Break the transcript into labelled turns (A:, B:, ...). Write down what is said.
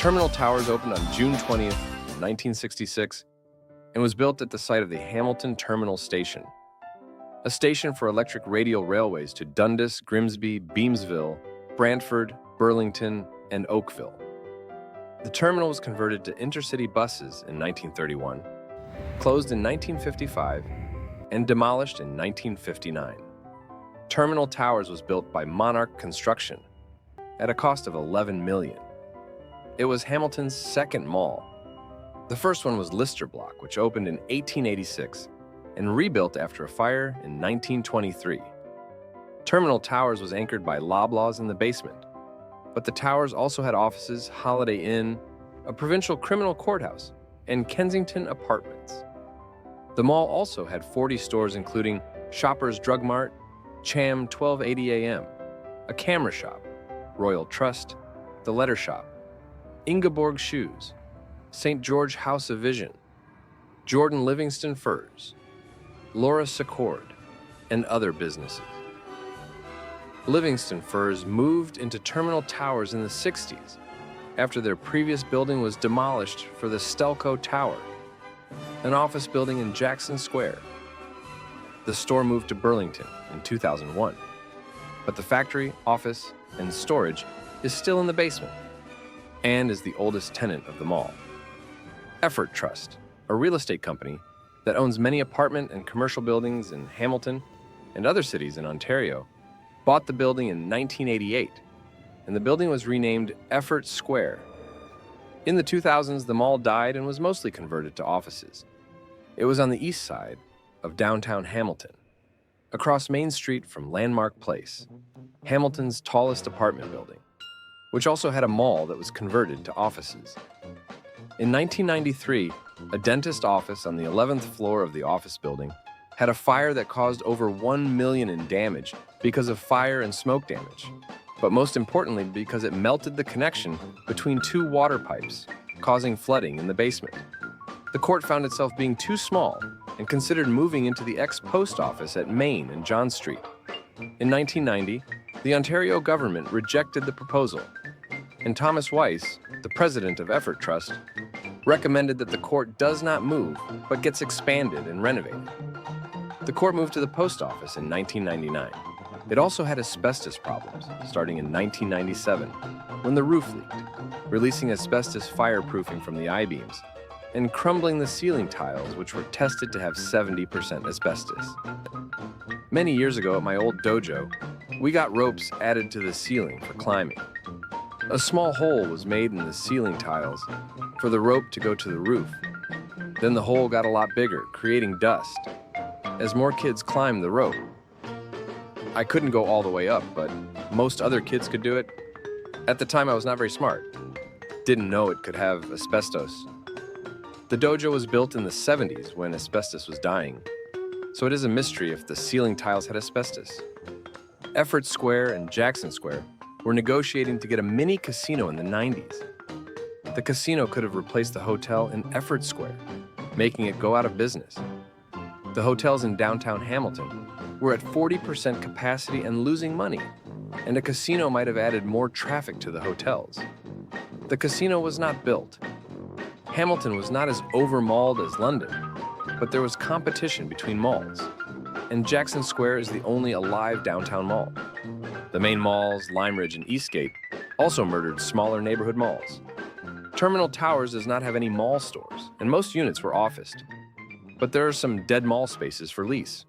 A: Terminal Towers opened on June 20th, 1966, and was built at the site of the Hamilton Terminal Station, a station for electric radial railways to Dundas, Grimsby, Beamsville, Brantford, Burlington, and Oakville. The terminal was converted to intercity buses in 1931, closed in 1955, and demolished in 1959. Terminal Towers was built by Monarch Construction at a cost of $11 million. It was Hamilton's second mall. The first one was Lister Block, which opened in 1886 and rebuilt after a fire in 1923. Terminal Towers was anchored by Loblaws in the basement, but the towers also had offices, Holiday Inn, a provincial criminal courthouse, and Kensington Apartments. The mall also had 40 stores including Shoppers Drug Mart, Cham 1280 AM, a camera shop, Royal Trust, The Letter Shop, Ingeborg Shoes, St. George House of Vision, Jordan Livingston Furs, Laura Secord, and other businesses. Livingston Furs moved into Terminal Towers in the 60s after their previous building was demolished for the Stelco Tower, an office building in Jackson Square. The store moved to Burlington in 2001, but the factory, office, and storage is still in the basement and is the oldest tenant of the mall. Effort Trust, a real estate company that owns many apartment and commercial buildings in Hamilton and other cities in Ontario, bought the building in 1988, and the building was renamed Effort Square. In the 2000s, the mall died and was mostly converted to offices. It was on the east side of downtown Hamilton, across Main Street from Landmark Place, Hamilton's tallest apartment building, which also had a mall that was converted to offices. In 1993, a dentist office on the 11th floor of the office building had a fire that caused over $1 million in damage because of fire and smoke damage, but most importantly because it melted the connection between two water pipes, causing flooding in the basement. The court found itself being too small and considered moving into the ex-post office at Main and John Street. In 1990, the Ontario government rejected the proposal, and Thomas Weiss, the president of Effort Trust, recommended that the court does not move but gets expanded and renovated. The court moved to the post office in 1999. It also had asbestos problems, starting in 1997, when the roof leaked, releasing asbestos fireproofing from the I-beams, and crumbling the ceiling tiles, which were tested to have 70% asbestos. Many years ago at my old dojo, we got ropes added to the ceiling for climbing. A small hole was made in the ceiling tiles for the rope to go to the roof. Then the hole got a lot bigger, creating dust, as more kids climbed the rope. I couldn't go all the way up, but most other kids could do it. At the time, I was not very smart. Didn't know it could have asbestos. The dojo was built in the 70s when asbestos was dying, so it is a mystery if the ceiling tiles had asbestos. Effort Square and Jackson Square were negotiating to get a mini casino in the 90s. The casino could have replaced the hotel in Effort Square, making it go out of business. The hotels in downtown Hamilton were at 40% capacity and losing money, and a casino might have added more traffic to the hotels. The casino was not built. Hamilton was not as over-malled as London, but there was competition between malls, and Jackson Square is the only alive downtown mall. The main malls, Lime Ridge and Eastgate, also murdered smaller neighborhood malls. Terminal Towers does not have any mall stores, and most units were officed. But there are some dead mall spaces for lease.